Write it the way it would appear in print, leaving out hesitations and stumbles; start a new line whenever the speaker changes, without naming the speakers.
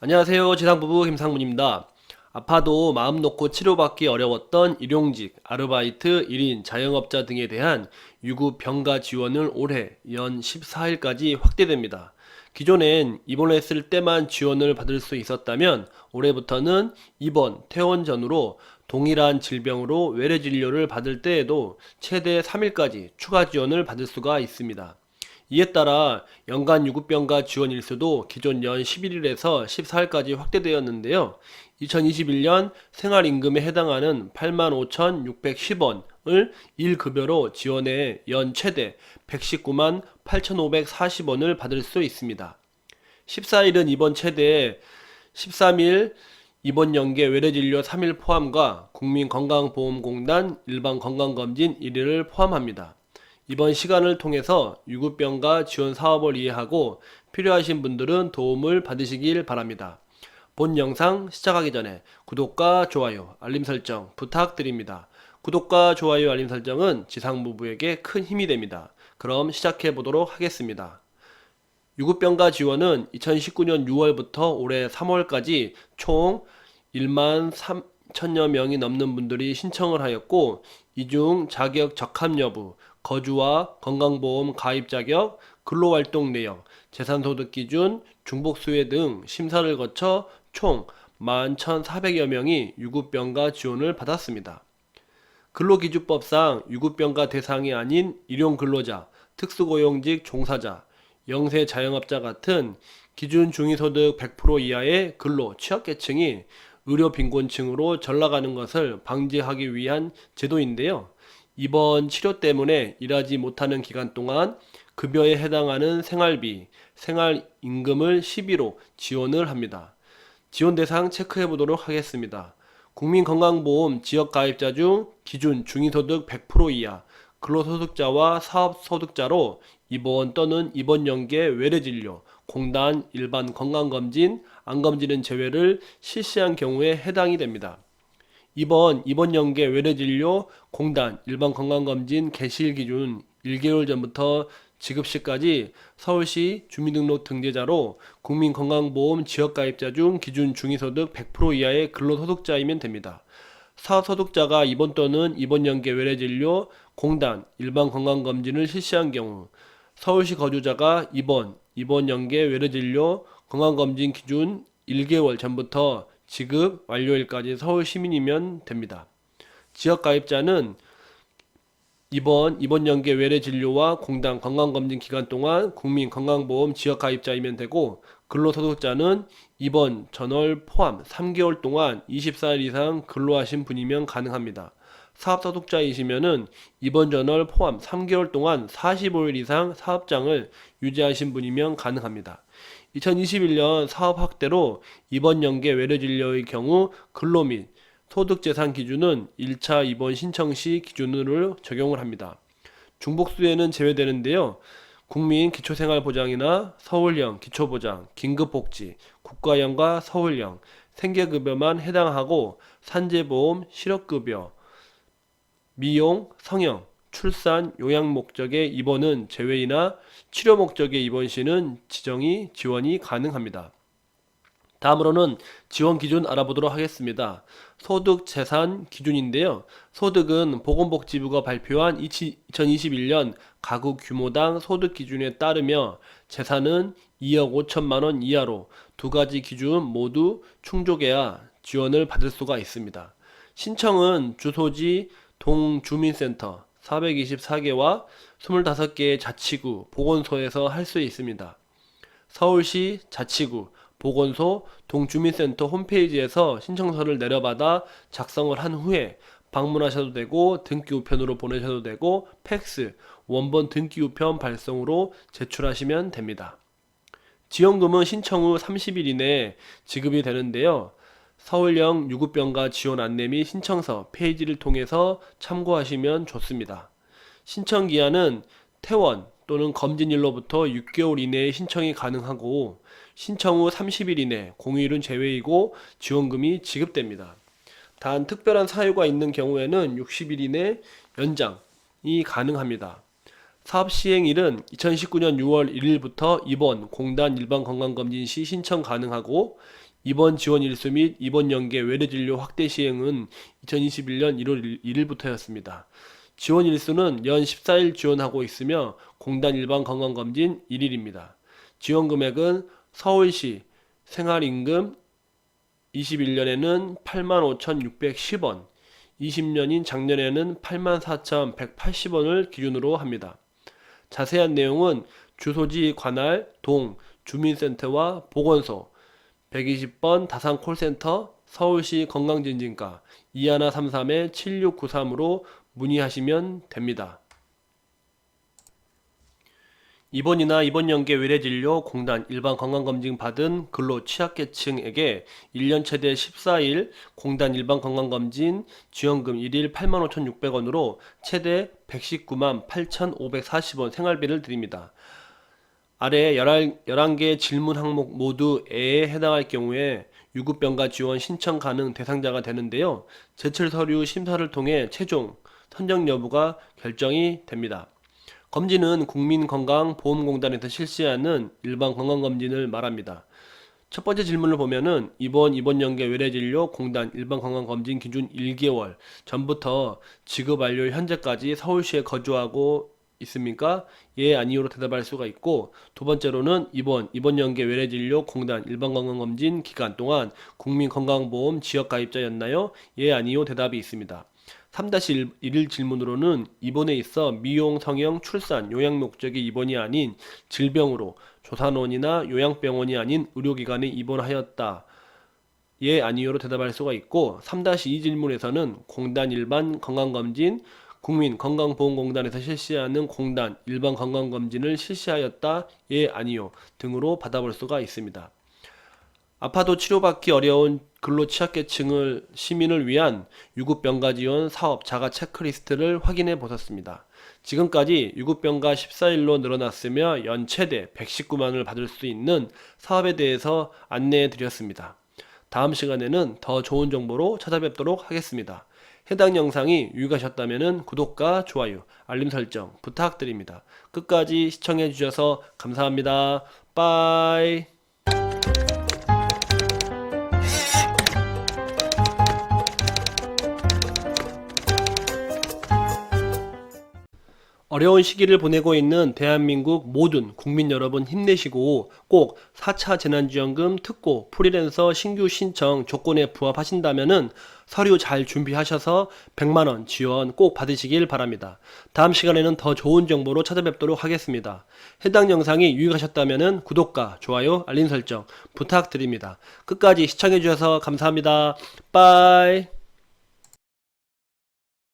안녕하세요. 지상부부 김상문입니다. 아파도 마음 놓고 치료받기 어려웠던 일용직, 아르바이트, 1인, 자영업자 등에 대한 유급 병가 지원을 올해 연 14일까지 확대됩니다. 기존엔 입원했을 때만 지원을 받을 수 있었다면 올해부터는 입원, 퇴원 전후로 동일한 질병으로 외래 진료를 받을 때에도 최대 3일까지 추가 지원을 받을 수가 있습니다. 이에 따라 연간 유급병가 지원 일수도 기존 연 11일에서 14일까지 확대되었는데요. 2021년 생활임금에 해당하는 85,610원을 1급여로 지원해 연 최대 119만 8,540원을 받을 수 있습니다. 14일은 이번 최대 13일 입원 연계 외래진료 3일 포함과 국민건강보험공단 일반건강검진 1일을 포함합니다. 이번 시간을 통해서 유급병가 지원 사업을 이해하고 필요하신 분들은 도움을 받으시길 바랍니다. 본 영상 시작하기 전에 구독과 좋아요, 알림 설정 부탁드립니다. 구독과 좋아요, 알림 설정은 지상부부에게 큰 힘이 됩니다. 그럼 시작해 보도록 하겠습니다. 유급병가 지원은 2019년 6월부터 올해 3월까지 총 1만 3천여 명이 넘는 분들이 신청을 하였고, 이 중 자격 적합 여부, 거주와 건강보험 가입 자격, 근로활동 내역, 재산소득 기준, 중복수혜 등 심사를 거쳐 총 11,400여 명이 유급병가 지원을 받았습니다. 근로기준법상 유급병가 대상이 아닌 일용근로자, 특수고용직 종사자, 영세 자영업자 같은 기준 중위소득 100% 이하의 근로 취약계층이 의료 빈곤층으로 전락하는 것을 방지하기 위한 제도인데요. 입원 치료 때문에 일하지 못하는 기간 동안 급여에 해당하는 생활비, 생활임금을 12로 지원을 합니다. 지원 대상 체크해 보도록 하겠습니다. 국민건강보험 지역가입자 중 기준 중위소득 100% 이하 근로소득자와 사업소득자로 입원 또는 입원 연계 외래진료, 공단 일반 건강검진, 안검진은 제외를 실시한 경우에 해당이 됩니다. 입원 연계 외래진료, 공단 일반 건강검진 개시일 기준 1개월 전부터 지급 시까지 서울시 주민등록 등재자로 국민건강보험 지역가입자 중 기준 중위소득 100% 이하의 근로소득자이면 됩니다. 사소득자가 입원 또는 입원 연계 외래진료, 공단, 일반 건강검진을 실시한 경우 서울시 거주자가 입원 연계 외래진료, 건강검진 기준 1개월 전부터 지급 완료일까지 서울 시민이면 됩니다. 지역가입자는 입원 연계 외래 진료와 공단 건강검진 기간 동안 국민건강보험 지역가입자이면 되고, 근로소득자는 입원 전월 포함 3개월 동안 24일 이상 근로하신 분이면 가능합니다. 사업소득자이시면은 입원 전월 포함 3개월 동안 45일 이상 사업장을 유지하신 분이면 가능합니다. 2021년 사업 확대로 입원 연계 외래 진료의 경우 근로 및 소득재산 기준은 1차 입원 신청 시 기준으로 적용을 합니다. 중복수혜는 제외되는데요. 국민 기초생활보장이나 서울형 기초보장, 긴급복지, 국가형과 서울형, 생계급여만 해당하고 산재보험, 실업급여, 미용, 성형, 출산, 요양 목적의 입원은 제외이나 치료 목적의 입원 시는 지원이 가능합니다. 다음으로는 지원 기준 알아보도록 하겠습니다. 소득 재산 기준인데요. 소득은 보건복지부가 발표한 2021년 가구 규모당 소득 기준에 따르며 재산은 2억 5천만 원 이하로 두 가지 기준 모두 충족해야 지원을 받을 수가 있습니다. 신청은 주소지 동주민센터 424개와 25개의 자치구, 보건소에서 할 수 있습니다. 서울시 자치구, 보건소, 동주민센터 홈페이지에서 신청서를 내려받아 작성을 한 후에 방문하셔도 되고, 등기 우편으로 보내셔도 되고, 팩스, 원본 등기 우편 발송으로 제출하시면 됩니다. 지원금은 신청 후 30일 이내에 지급이 되는데요. 서울형 유급병가 지원 안내 및 신청서 페이지를 통해서 참고하시면 좋습니다. 신청 기한은 퇴원 또는 검진일로부터 6개월 이내에 신청이 가능하고, 신청 후 30일 이내 공휴일은 제외이고 지원금이 지급됩니다. 단 특별한 사유가 있는 경우에는 60일 이내 연장이 가능합니다. 사업 시행일은 2019년 6월 1일부터 입원, 공단 일반 건강검진 시 신청 가능하고, 입원 지원 일수 및 입원 연계 외래 진료 확대 시행은 2021년 1월 1일부터였습니다. 지원 일수는 연 14일 지원하고 있으며 공단 일반 건강검진 1일입니다. 지원 금액은 서울시 생활임금 21년에는 85,610원, 20년인 작년에는 84,180원을 기준으로 합니다. 자세한 내용은 주소지 관할 동 주민센터와 보건소 120번 다산 콜센터 서울시 건강진진과 2133-7693으로 문의하시면 됩니다. 입원이나 입원 연계 외래 진료 공단 일반 건강검진 받은 근로 취약계층에게 1년 최대 14일 공단 일반 건강검진 지원금 1일 85,600원으로 최대 119만 8,540원 생활비를 드립니다. 아래 11개 질문 항목 모두 A에 해당할 경우에 유급병가 지원 신청 가능 대상자가 되는데요. 제출 서류 심사를 통해 최종 선정 여부가 결정이 됩니다. 검진은 국민건강보험공단에서 실시하는 일반 건강검진을 말합니다. 첫 번째 질문을 보면은 입원 연계 외래진료 공단 일반 건강검진 기준 1개월 전부터 지급 완료 현재까지 서울시에 거주하고 있습니까? 예, 아니요로 대답할 수가 있고, 두 번째로는 입원 연계 외래진료 공단 일반 건강검진 기간 동안 국민건강보험 지역가입자였나요? 예, 아니요 대답이 있습니다. 3-1일 질문으로는 입원에 있어 미용, 성형, 출산, 요양 목적의 입원이 아닌 질병으로 조산원이나 요양병원이 아닌 의료기관에 입원하였다. 예, 아니요로 대답할 수가 있고, 3-2 질문에서는 공단 일반 건강검진, 국민건강보험공단에서 실시하는 공단 일반 건강검진을 실시하였다. 예, 아니요 등으로 받아볼 수가 있습니다. 아파도 치료받기 어려운 근로취약계층을 시민을 위한 유급병가 지원 사업 자가 체크리스트를 확인해 보셨습니다. 지금까지 유급병가 14일로 늘어났으며 연 최대 119만원을 받을 수 있는 사업에 대해서 안내해 드렸습니다. 다음 시간에는 더 좋은 정보로 찾아뵙도록 하겠습니다. 해당 영상이 유익하셨다면 구독과 좋아요, 알림 설정 부탁드립니다. 끝까지 시청해 주셔서 감사합니다. 빠이. 어려운 시기를 보내고 있는 대한민국 모든 국민 여러분 힘내시고 꼭 4차 재난지원금 특고 프리랜서 신규 신청 조건에 부합하신다면은 서류 잘 준비하셔서 100만원 지원 꼭 받으시길 바랍니다. 다음 시간에는 더 좋은 정보로 찾아뵙도록 하겠습니다. 해당 영상이 유익하셨다면은 구독과 좋아요, 알림 설정 부탁드립니다. 끝까지 시청해주셔서 감사합니다. 빠이.